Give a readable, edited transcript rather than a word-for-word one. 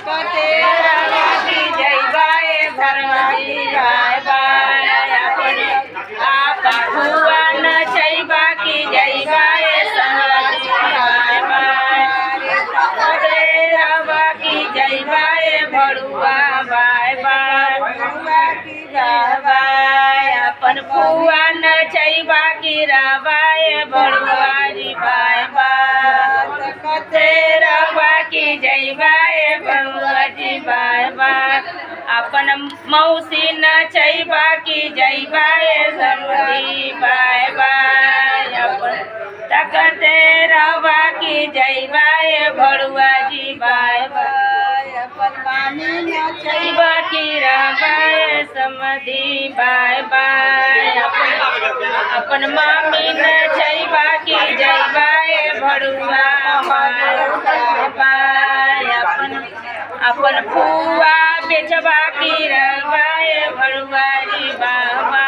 तेरा की जय बाए भरवाई बाय बाय आपन फुआ न चैबा की जय बाए संगती बाय बाय तेरा की जय बाए भड़ुआ बाय बाय अपन फुआ न चैबा की राबाए भड़ुआ जी बाय बाय तेरा की जय बाए भड़ुआ जी बाय बाय अपन मौसी न चैबा की जय बाए समधी बाय बाय अपन तकते रवा की जय बाए भड़ुआ जी बाय बाय अपन मामी न चैबा की राबाए समधी बाय बाय अपन मामी न चैबा की जय बाए भड़ुआ बाय बाय अपन फुआ बेचबा की रवाए भड़ुआ जी बाबा।